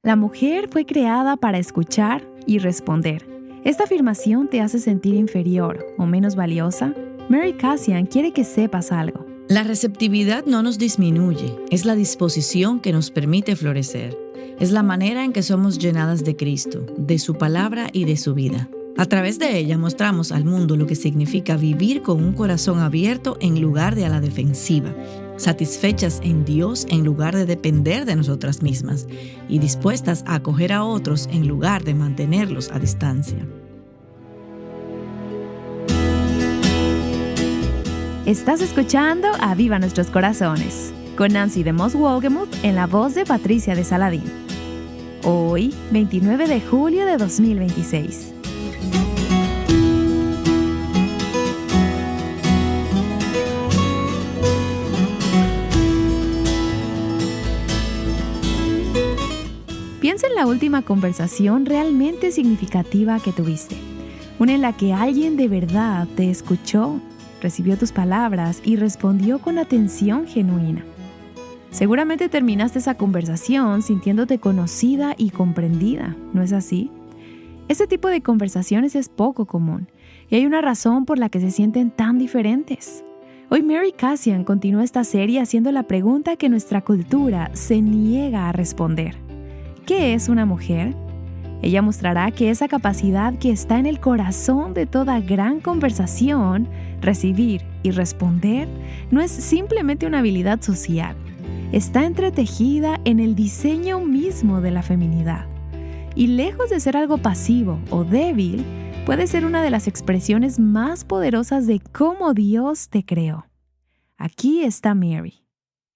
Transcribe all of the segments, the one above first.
La mujer fue creada para escuchar y responder. ¿Esta afirmación te hace sentir inferior o menos valiosa? Mary Kassian quiere que sepas algo. La receptividad no nos disminuye, es la disposición que nos permite florecer. Es la manera en que somos llenadas de Cristo, de su palabra y de su vida. A través de ella mostramos al mundo lo que significa vivir con un corazón abierto en lugar de a la defensiva, satisfechas en Dios en lugar de depender de nosotras mismas y dispuestas a acoger a otros en lugar de mantenerlos a distancia. Estás escuchando Aviva Nuestros Corazones, con Nancy de Moss Wolgemuth en la voz de Patricia de Saladín. Hoy, 29 de julio de 2026. Piensa en la última conversación realmente significativa que tuviste. Una en la que alguien de verdad te escuchó, recibió tus palabras y respondió con atención genuina. Seguramente terminaste esa conversación sintiéndote conocida y comprendida, ¿no es así? Ese tipo de conversaciones es poco común y hay una razón por la que se sienten tan diferentes. Hoy Mary Kassian continúa esta serie haciendo la pregunta que nuestra cultura se niega a responder. ¿Qué es una mujer? Ella mostrará que esa capacidad que está en el corazón de toda gran conversación, recibir y responder, no es simplemente una habilidad social. Está entretejida en el diseño mismo de la feminidad. Y lejos de ser algo pasivo o débil, puede ser una de las expresiones más poderosas de cómo Dios te creó. Aquí está Mary.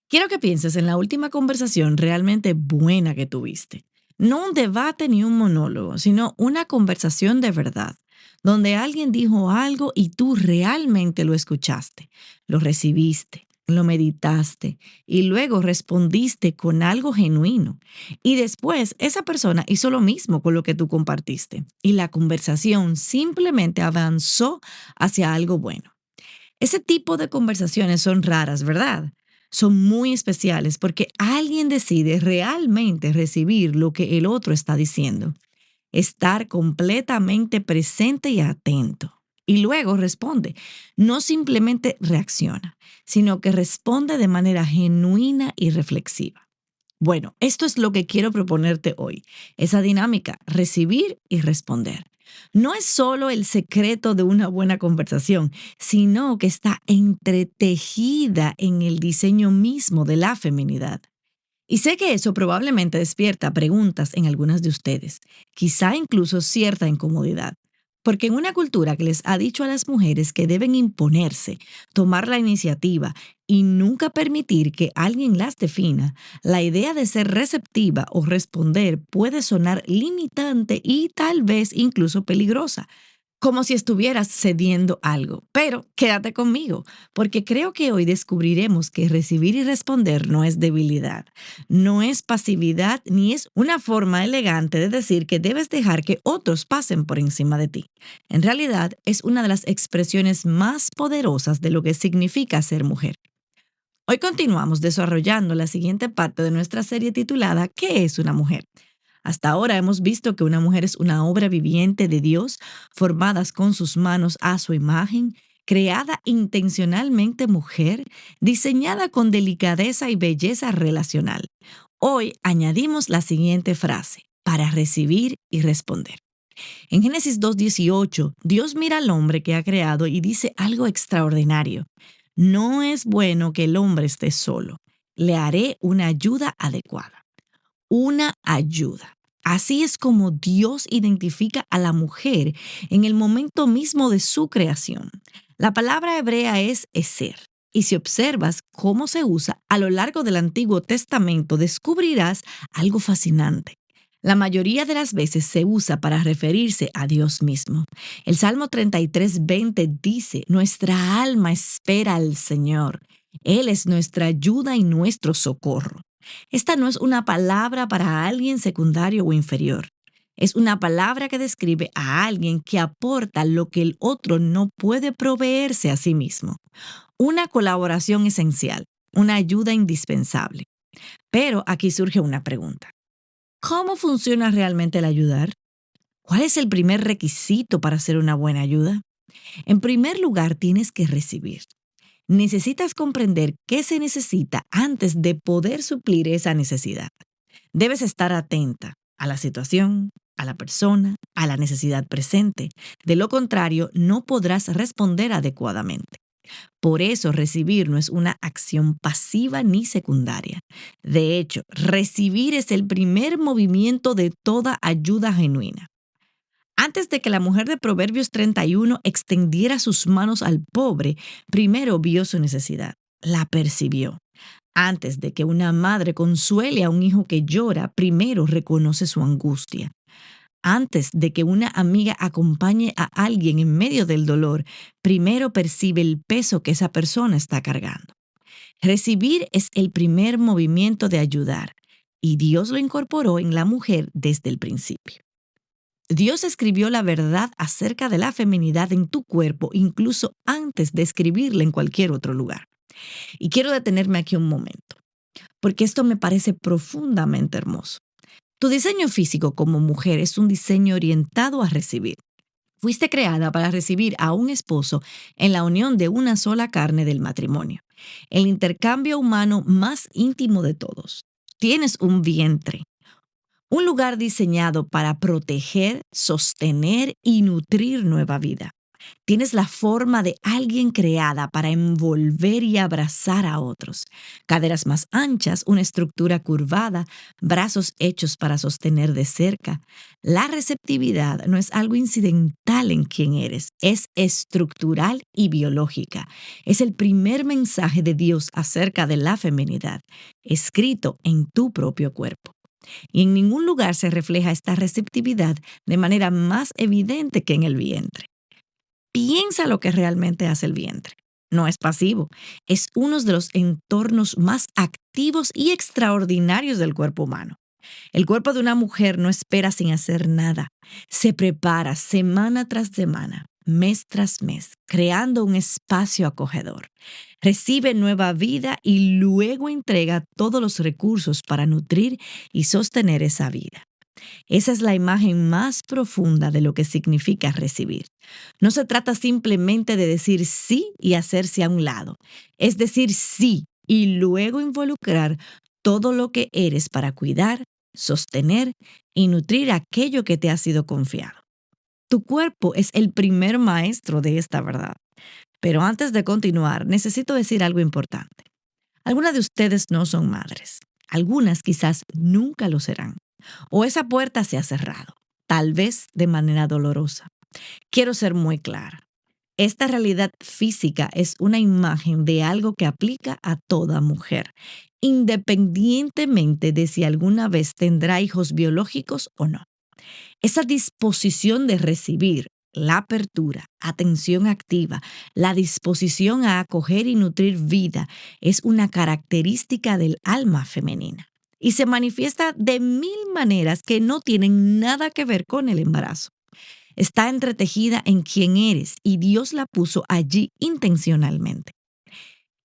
Quiero que pienses en la última conversación realmente buena que tuviste. No un debate ni un monólogo, sino una conversación de verdad, donde alguien dijo algo y tú realmente lo escuchaste, lo recibiste, lo meditaste y luego respondiste con algo genuino. Y después esa persona hizo lo mismo con lo que tú compartiste y la conversación simplemente avanzó hacia algo bueno. Ese tipo de conversaciones son raras, ¿verdad? Son muy especiales porque alguien decide realmente recibir lo que el otro está diciendo. Estar completamente presente y atento. Y luego responde. No simplemente reacciona, sino que responde de manera genuina y reflexiva. Bueno, esto es lo que quiero proponerte hoy. Esa dinámica, recibir y responder. No es solo el secreto de una buena conversación, sino que está entretejida en el diseño mismo de la feminidad. Y sé que eso probablemente despierta preguntas en algunas de ustedes, quizá incluso cierta incomodidad. Porque en una cultura que les ha dicho a las mujeres que deben imponerse, tomar la iniciativa y nunca permitir que alguien las defina, la idea de ser receptiva o responder puede sonar limitante y tal vez incluso peligrosa, como si estuvieras cediendo algo. Pero quédate conmigo, porque creo que hoy descubriremos que recibir y responder no es debilidad, no es pasividad, ni es una forma elegante de decir que debes dejar que otros pasen por encima de ti. En realidad, es una de las expresiones más poderosas de lo que significa ser mujer. Hoy continuamos desarrollando la siguiente parte de nuestra serie titulada ¿Qué es una mujer? Hasta ahora hemos visto que una mujer es una obra viviente de Dios, formadas con sus manos a su imagen, creada intencionalmente mujer, diseñada con delicadeza y belleza relacional. Hoy añadimos la siguiente frase, para recibir y responder. En Génesis 2:18, Dios mira al hombre que ha creado y dice algo extraordinario. No es bueno que el hombre esté solo. Le haré una ayuda adecuada. Una ayuda. Así es como Dios identifica a la mujer en el momento mismo de su creación. La palabra hebrea es eser. Y si observas cómo se usa a lo largo del Antiguo Testamento, descubrirás algo fascinante. La mayoría de las veces se usa para referirse a Dios mismo. El Salmo 33:20 dice, nuestra alma espera al Señor. Él es nuestra ayuda y nuestro socorro. Esta no es una palabra para alguien secundario o inferior. Es una palabra que describe a alguien que aporta lo que el otro no puede proveerse a sí mismo. Una colaboración esencial, una ayuda indispensable. Pero aquí surge una pregunta. ¿Cómo funciona realmente el ayudar? ¿Cuál es el primer requisito para hacer una buena ayuda? En primer lugar, tienes que recibir. Necesitas comprender qué se necesita antes de poder suplir esa necesidad. Debes estar atenta a la situación, a la persona, a la necesidad presente. De lo contrario, no podrás responder adecuadamente. Por eso, recibir no es una acción pasiva ni secundaria. De hecho, recibir es el primer movimiento de toda ayuda genuina. Antes de que la mujer de Proverbios 31 extendiera sus manos al pobre, primero vio su necesidad, la percibió. Antes de que una madre consuele a un hijo que llora, primero reconoce su angustia. Antes de que una amiga acompañe a alguien en medio del dolor, primero percibe el peso que esa persona está cargando. Recibir es el primer movimiento de ayudar, y Dios lo incorporó en la mujer desde el principio. Dios escribió la verdad acerca de la feminidad en tu cuerpo incluso antes de escribirla en cualquier otro lugar. Y quiero detenerme aquí un momento, porque esto me parece profundamente hermoso. Tu diseño físico como mujer es un diseño orientado a recibir. Fuiste creada para recibir a un esposo en la unión de una sola carne del matrimonio, el intercambio humano más íntimo de todos. Tienes un vientre, un lugar diseñado para proteger, sostener y nutrir nueva vida. Tienes la forma de alguien creada para envolver y abrazar a otros. Caderas más anchas, una estructura curvada, brazos hechos para sostener de cerca. La receptividad no es algo incidental en quien eres, es estructural y biológica. Es el primer mensaje de Dios acerca de la feminidad, escrito en tu propio cuerpo. Y en ningún lugar se refleja esta receptividad de manera más evidente que en el vientre. Piensa lo que realmente hace el vientre. No es pasivo, es uno de los entornos más activos y extraordinarios del cuerpo humano. El cuerpo de una mujer no espera sin hacer nada. Se prepara semana tras semana, mes tras mes, creando un espacio acogedor. Recibe nueva vida y luego entrega todos los recursos para nutrir y sostener esa vida. Esa es la imagen más profunda de lo que significa recibir. No se trata simplemente de decir sí y hacerse a un lado. Es decir sí y luego involucrar todo lo que eres para cuidar, sostener y nutrir aquello que te ha sido confiado. Tu cuerpo es el primer maestro de esta verdad. Pero antes de continuar, necesito decir algo importante. Algunas de ustedes no son madres. Algunas quizás nunca lo serán. O esa puerta se ha cerrado, tal vez de manera dolorosa. Quiero ser muy clara. Esta realidad física es una imagen de algo que aplica a toda mujer, independientemente de si alguna vez tendrá hijos biológicos o no. Esa disposición de recibir, la apertura, atención activa, la disposición a acoger y nutrir vida es una característica del alma femenina. Y se manifiesta de mil maneras que no tienen nada que ver con el embarazo. Está entretejida en quién eres y Dios la puso allí intencionalmente.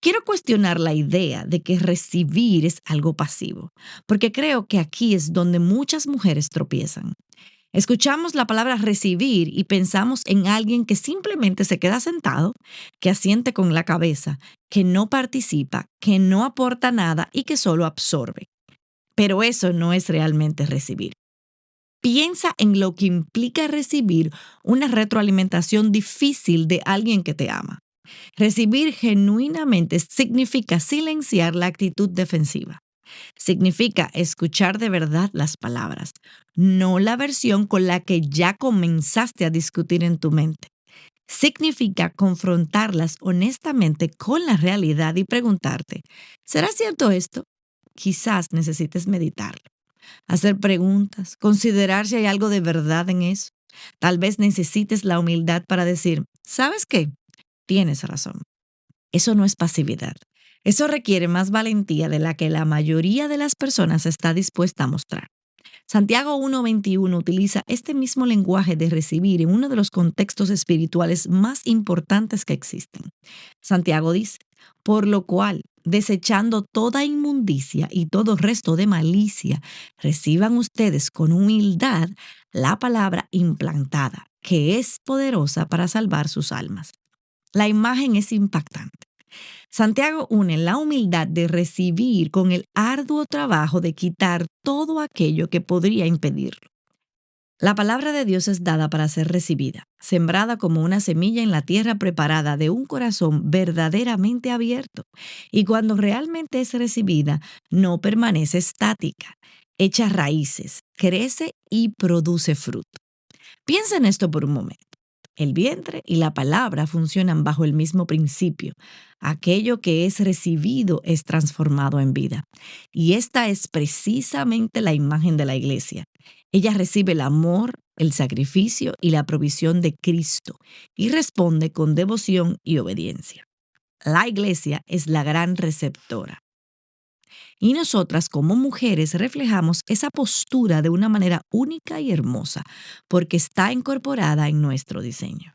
Quiero cuestionar la idea de que recibir es algo pasivo, porque creo que aquí es donde muchas mujeres tropiezan. Escuchamos la palabra recibir y pensamos en alguien que simplemente se queda sentado, que asiente con la cabeza, que no participa, que no aporta nada y que solo absorbe. Pero eso no es realmente recibir. Piensa en lo que implica recibir una retroalimentación difícil de alguien que te ama. Recibir genuinamente significa silenciar la actitud defensiva. Significa escuchar de verdad las palabras, no la versión con la que ya comenzaste a discutir en tu mente. Significa confrontarlas honestamente con la realidad y preguntarte, ¿será cierto esto? Quizás necesites meditarlo, hacer preguntas, considerar si hay algo de verdad en eso. Tal vez necesites la humildad para decir, ¿sabes qué? Tienes razón. Eso no es pasividad. Eso requiere más valentía de la que la mayoría de las personas está dispuesta a mostrar. Santiago 1:21 utiliza este mismo lenguaje de recibir en uno de los contextos espirituales más importantes que existen. Santiago dice, por lo cual, desechando toda inmundicia y todo resto de malicia, reciban ustedes con humildad la palabra implantada, que es poderosa para salvar sus almas. La imagen es impactante. Santiago une la humildad de recibir con el arduo trabajo de quitar todo aquello que podría impedirlo. La palabra de Dios es dada para ser recibida, sembrada como una semilla en la tierra preparada de un corazón verdaderamente abierto. Y cuando realmente es recibida, no permanece estática, echa raíces, crece y produce fruto. Piensa en esto por un momento. El vientre y la palabra funcionan bajo el mismo principio. Aquello que es recibido es transformado en vida. Y esta es precisamente la imagen de la iglesia. Ella recibe el amor, el sacrificio y la provisión de Cristo y responde con devoción y obediencia. La iglesia es la gran receptora. Y nosotras como mujeres reflejamos esa postura de una manera única y hermosa, porque está incorporada en nuestro diseño.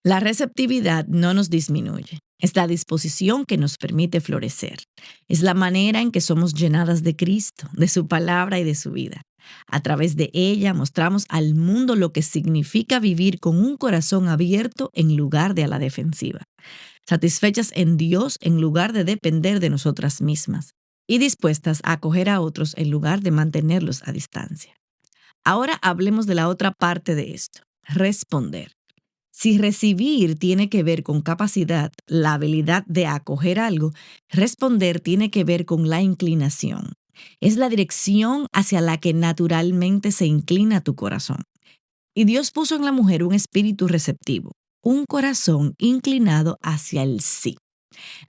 La receptividad no nos disminuye. Es la disposición que nos permite florecer. Es la manera en que somos llenadas de Cristo, de su palabra y de su vida. A través de ella mostramos al mundo lo que significa vivir con un corazón abierto en lugar de a la defensiva. Satisfechas en Dios en lugar de depender de nosotras mismas. Y dispuestas a acoger a otros en lugar de mantenerlos a distancia. Ahora hablemos de la otra parte de esto, responder. Si recibir tiene que ver con capacidad, la habilidad de acoger algo, responder tiene que ver con la inclinación. Es la dirección hacia la que naturalmente se inclina tu corazón. Y Dios puso en la mujer un espíritu receptivo, un corazón inclinado hacia el sí.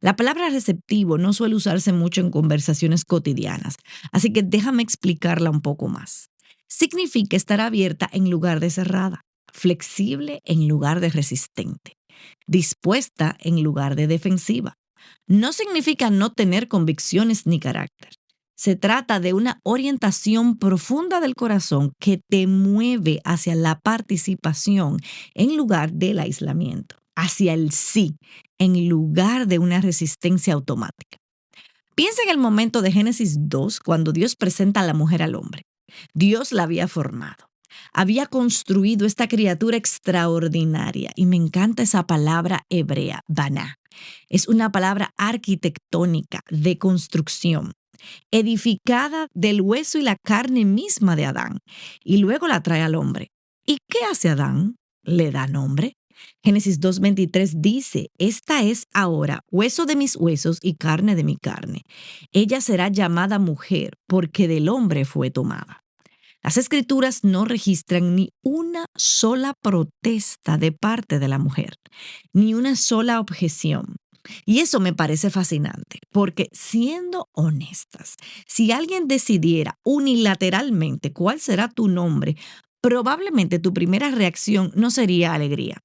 La palabra receptivo no suele usarse mucho en conversaciones cotidianas, así que déjame explicarla un poco más. Significa estar abierta en lugar de cerrada, flexible en lugar de resistente, dispuesta en lugar de defensiva. No significa no tener convicciones ni carácter. Se trata de una orientación profunda del corazón que te mueve hacia la participación en lugar del aislamiento, hacia el sí, en lugar de una resistencia automática. Piensa en el momento de Génesis 2, cuando Dios presenta a la mujer al hombre. Dios la había formado. Había construido esta criatura extraordinaria y me encanta esa palabra hebrea, baná. Es una palabra arquitectónica de construcción, edificada del hueso y la carne misma de Adán, y luego la trae al hombre. ¿Y qué hace Adán? Le da nombre. Génesis 2:23 dice, esta es ahora hueso de mis huesos y carne de mi carne. Ella será llamada mujer porque del hombre fue tomada. Las escrituras no registran ni una sola protesta de parte de la mujer, ni una sola objeción. Y eso me parece fascinante, porque siendo honestas, si alguien decidiera unilateralmente cuál será tu nombre, probablemente tu primera reacción no sería alegría.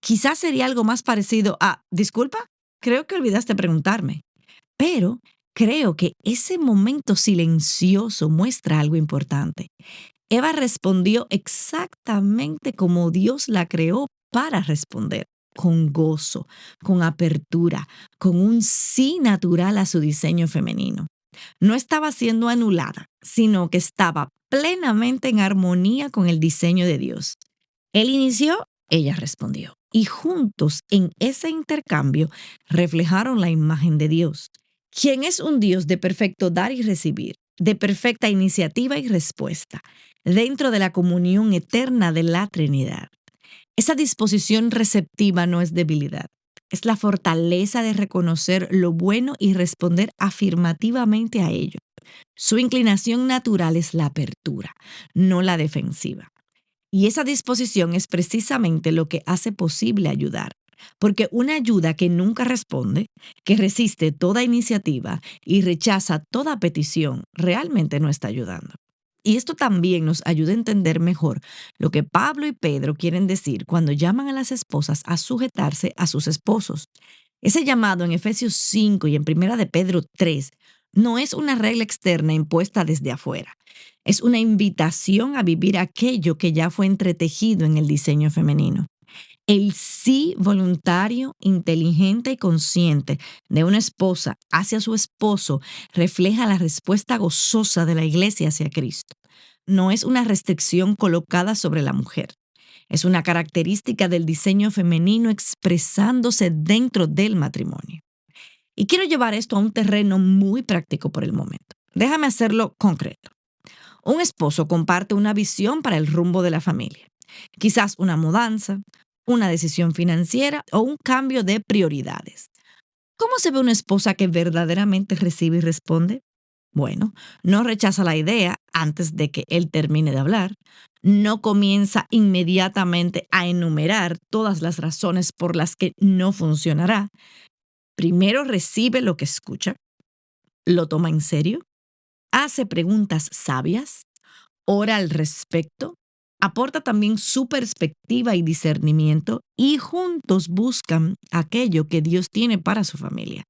Quizás sería algo más parecido a, disculpa, creo que olvidaste preguntarme. Pero creo que ese momento silencioso muestra algo importante. Eva respondió exactamente como Dios la creó para responder, con gozo, con apertura, con un sí natural a su diseño femenino. No estaba siendo anulada, sino que estaba plenamente en armonía con el diseño de Dios. Él inició, ella respondió. Y juntos en ese intercambio reflejaron la imagen de Dios, quien es un Dios de perfecto dar y recibir, de perfecta iniciativa y respuesta, dentro de la comunión eterna de la Trinidad. Esa disposición receptiva no es debilidad, es la fortaleza de reconocer lo bueno y responder afirmativamente a ello. Su inclinación natural es la apertura, no la defensiva. Y esa disposición es precisamente lo que hace posible ayudar. Porque una ayuda que nunca responde, que resiste toda iniciativa y rechaza toda petición, realmente no está ayudando. Y esto también nos ayuda a entender mejor lo que Pablo y Pedro quieren decir cuando llaman a las esposas a sujetarse a sus esposos. Ese llamado en Efesios 5 y en 1 de Pedro 3 no es una regla externa impuesta desde afuera. Es una invitación a vivir aquello que ya fue entretejido en el diseño femenino. El sí voluntario, inteligente y consciente de una esposa hacia su esposo refleja la respuesta gozosa de la iglesia hacia Cristo. No es una restricción colocada sobre la mujer. Es una característica del diseño femenino expresándose dentro del matrimonio. Y quiero llevar esto a un terreno muy práctico por el momento. Déjame hacerlo concreto. Un esposo comparte una visión para el rumbo de la familia. Quizás una mudanza, una decisión financiera o un cambio de prioridades. ¿Cómo se ve una esposa que verdaderamente recibe y responde? Bueno, no rechaza la idea antes de que él termine de hablar. No comienza inmediatamente a enumerar todas las razones por las que no funcionará. Primero recibe lo que escucha, lo toma en serio, hace preguntas sabias, ora al respecto, aporta también su perspectiva y discernimiento y juntos buscan aquello que Dios tiene para su familia.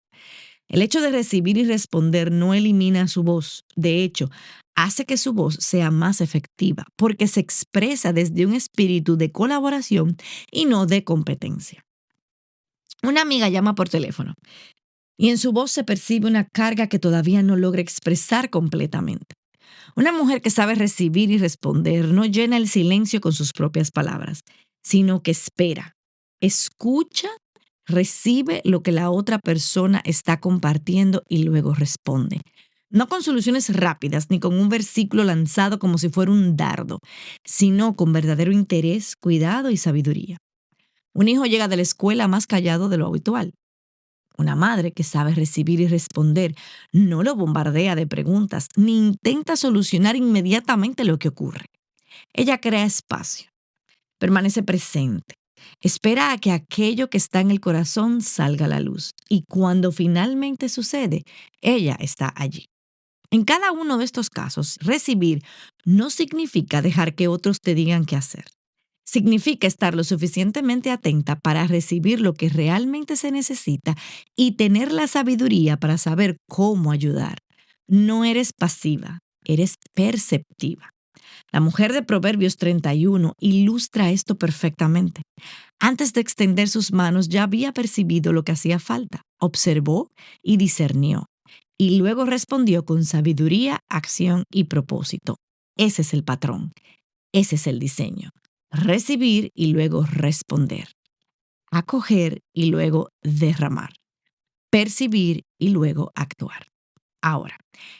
El hecho de recibir y responder no elimina su voz. De hecho, hace que su voz sea más efectiva porque se expresa desde un espíritu de colaboración y no de competencia. Una amiga llama por teléfono y en su voz se percibe una carga que todavía no logra expresar completamente. Una mujer que sabe recibir y responder no llena el silencio con sus propias palabras, sino que espera, escucha, recibe lo que la otra persona está compartiendo y luego responde. No con soluciones rápidas ni con un versículo lanzado como si fuera un dardo, sino con verdadero interés, cuidado y sabiduría. Un hijo llega de la escuela más callado de lo habitual. Una madre que sabe recibir y responder no lo bombardea de preguntas ni intenta solucionar inmediatamente lo que ocurre. Ella crea espacio, permanece presente, espera a que aquello que está en el corazón salga a la luz y cuando finalmente sucede, ella está allí. En cada uno de estos casos, recibir no significa dejar que otros te digan qué hacer. Significa estar lo suficientemente atenta para recibir lo que realmente se necesita y tener la sabiduría para saber cómo ayudar. No eres pasiva, eres perceptiva. La mujer de Proverbios 31 ilustra esto perfectamente. Antes de extender sus manos ya había percibido lo que hacía falta, observó y discernió. Y luego respondió con sabiduría, acción y propósito. Ese es el patrón. Ese es el diseño. Recibir y luego responder. Acoger y luego derramar. Percibir y luego actuar. Ahora,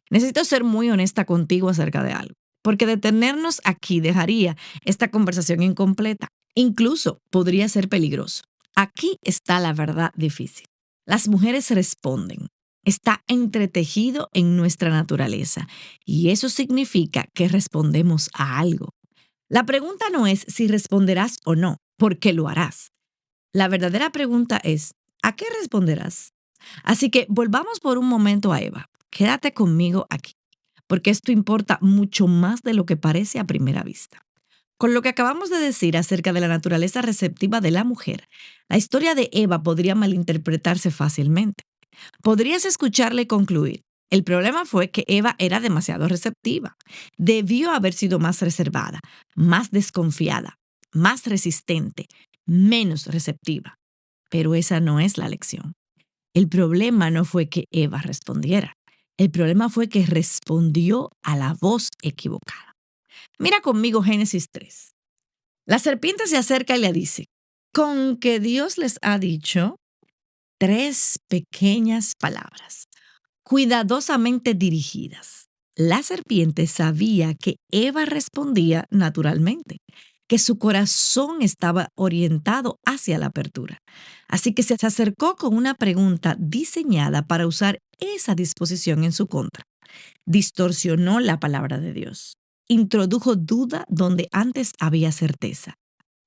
necesito ser muy honesta contigo acerca de algo, porque detenernos aquí dejaría esta conversación incompleta. Incluso podría ser peligroso. Aquí está la verdad difícil. Las mujeres responden. Está entretejido en nuestra naturaleza y eso significa que respondemos a algo. La pregunta no es si responderás o no, porque lo harás. La verdadera pregunta es, ¿a qué responderás? Así que volvamos por un momento a Eva. Quédate conmigo aquí, porque esto importa mucho más de lo que parece a primera vista. Con lo que acabamos de decir acerca de la naturaleza receptiva de la mujer, la historia de Eva podría malinterpretarse fácilmente. Podrías escucharle y concluir. El problema fue que Eva era demasiado receptiva. Debió haber sido más reservada, más desconfiada, más resistente, menos receptiva. Pero esa no es la lección. El problema no fue que Eva respondiera. El problema fue que respondió a la voz equivocada. Mira conmigo Génesis 3. La serpiente se acerca y le dice, con que Dios les ha dicho tres pequeñas palabras, cuidadosamente dirigidas. La serpiente sabía que Eva respondía naturalmente, que su corazón estaba orientado hacia la apertura. Así que se acercó con una pregunta diseñada para usar esa disposición en su contra. Distorsionó la palabra de Dios. Introdujo duda donde antes había certeza.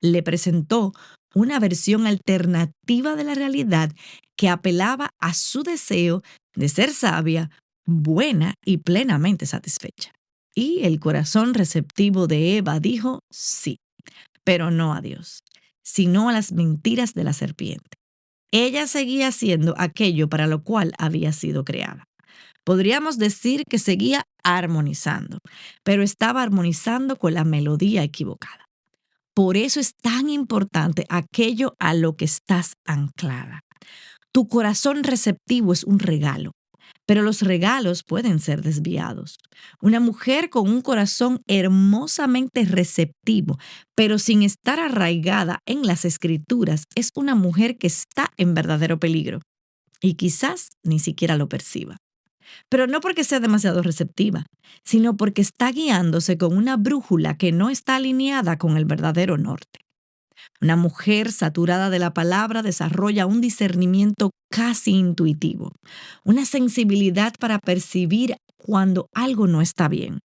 Le presentó una versión alternativa de la realidad que apelaba a su deseo de ser sabia, buena y plenamente satisfecha. Y el corazón receptivo de Eva dijo sí, pero no a Dios, sino a las mentiras de la serpiente. Ella seguía haciendo aquello para lo cual había sido creada. Podríamos decir que seguía armonizando, pero estaba armonizando con la melodía equivocada. Por eso es tan importante aquello a lo que estás anclada. Tu corazón receptivo es un regalo, pero los regalos pueden ser desviados. Una mujer con un corazón hermosamente receptivo, pero sin estar arraigada en las escrituras, es una mujer que está en verdadero peligro y quizás ni siquiera lo perciba. Pero no porque sea demasiado receptiva, sino porque está guiándose con una brújula que no está alineada con el verdadero norte. Una mujer saturada de la palabra desarrolla un discernimiento casi intuitivo, una sensibilidad para percibir cuando algo no está bien.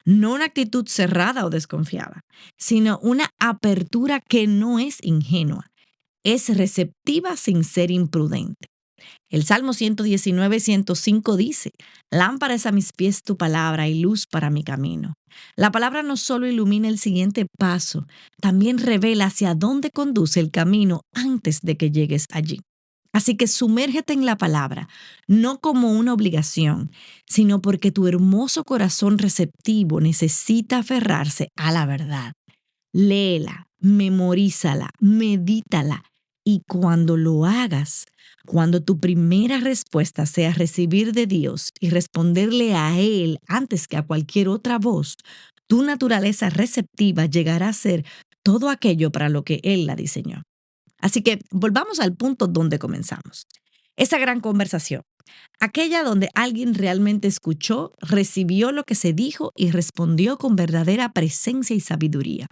No una actitud cerrada o desconfiada, sino una apertura que no es ingenua, es receptiva sin ser imprudente. El Salmo 119:105 dice: Lámpara es a mis pies tu palabra y luz para mi camino. La palabra no solo ilumina el siguiente paso, también revela hacia dónde conduce el camino antes de que llegues allí. Así que sumérgete en la palabra, no como una obligación, sino porque tu hermoso corazón receptivo necesita aferrarse a la verdad. Léela, memorízala, medítala y cuando lo hagas, cuando tu primera respuesta sea recibir de Dios y responderle a Él antes que a cualquier otra voz, tu naturaleza receptiva llegará a ser todo aquello para lo que Él la diseñó. Así que volvamos al punto donde comenzamos. Esa gran conversación, aquella donde alguien realmente escuchó, recibió lo que se dijo y respondió con verdadera presencia y sabiduría.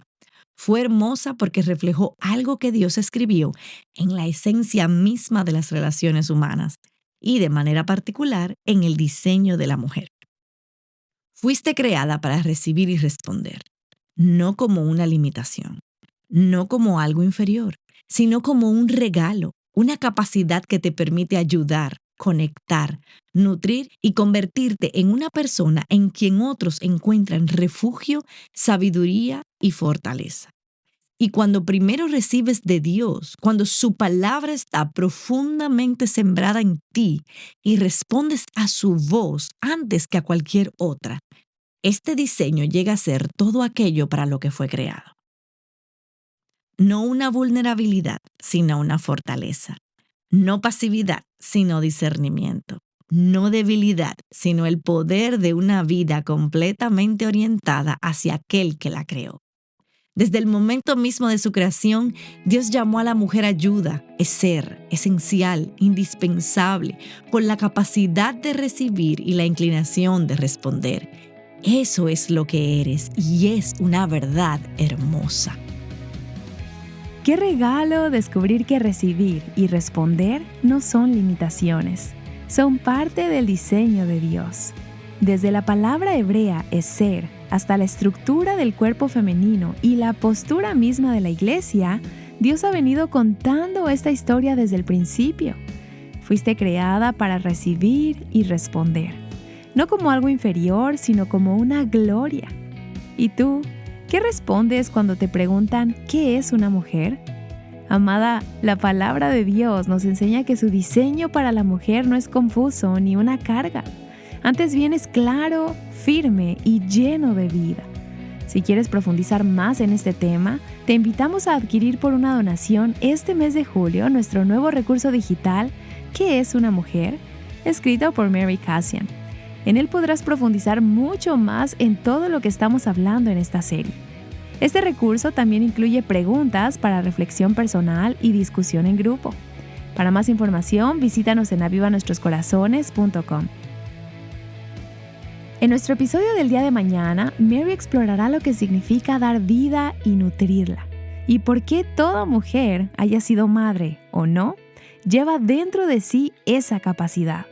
Fue hermosa porque reflejó algo que Dios escribió en la esencia misma de las relaciones humanas y de manera particular en el diseño de la mujer. Fuiste creada para recibir y responder, no como una limitación, no como algo inferior, sino como un regalo, una capacidad que te permite ayudar, conectar, nutrir y convertirte en una persona en quien otros encuentran refugio, sabiduría y fortaleza. Y cuando primero recibes de Dios, cuando su palabra está profundamente sembrada en ti y respondes a su voz antes que a cualquier otra, este diseño llega a ser todo aquello para lo que fue creado. No una vulnerabilidad, sino una fortaleza. No pasividad, sino discernimiento. No debilidad, sino el poder de una vida completamente orientada hacia aquel que la creó. Desde el momento mismo de su creación, Dios llamó a la mujer ayuda, es ser, esencial, indispensable, con la capacidad de recibir y la inclinación de responder. Eso es lo que eres y es una verdad hermosa. Qué regalo descubrir que recibir y responder no son limitaciones, son parte del diseño de Dios. Desde la palabra hebrea eser hasta la estructura del cuerpo femenino y la postura misma de la iglesia, Dios ha venido contando esta historia desde el principio. Fuiste creada para recibir y responder, no como algo inferior, sino como una gloria. ¿Y tú? ¿Qué respondes cuando te preguntan qué es una mujer? Amada, la palabra de Dios nos enseña que su diseño para la mujer no es confuso ni una carga. Antes bien es claro, firme y lleno de vida. Si quieres profundizar más en este tema, te invitamos a adquirir por una donación este mes de julio nuestro nuevo recurso digital ¿Qué es una mujer?, escrito por Mary Cassian. En él podrás profundizar mucho más en todo lo que estamos hablando en esta serie. Este recurso también incluye preguntas para reflexión personal y discusión en grupo. Para más información, visítanos en avivanuestroscorazones.com. En nuestro episodio del día de mañana, Mary explorará lo que significa dar vida y nutrirla, y por qué toda mujer, haya sido madre o no, lleva dentro de sí esa capacidad.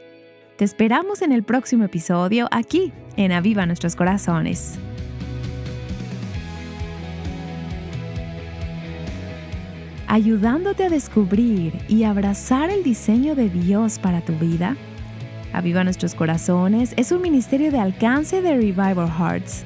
Te esperamos en el próximo episodio aquí, en Aviva Nuestros Corazones. Ayudándote a descubrir y abrazar el diseño de Dios para tu vida, Aviva Nuestros Corazones es un ministerio de alcance de Revival Hearts.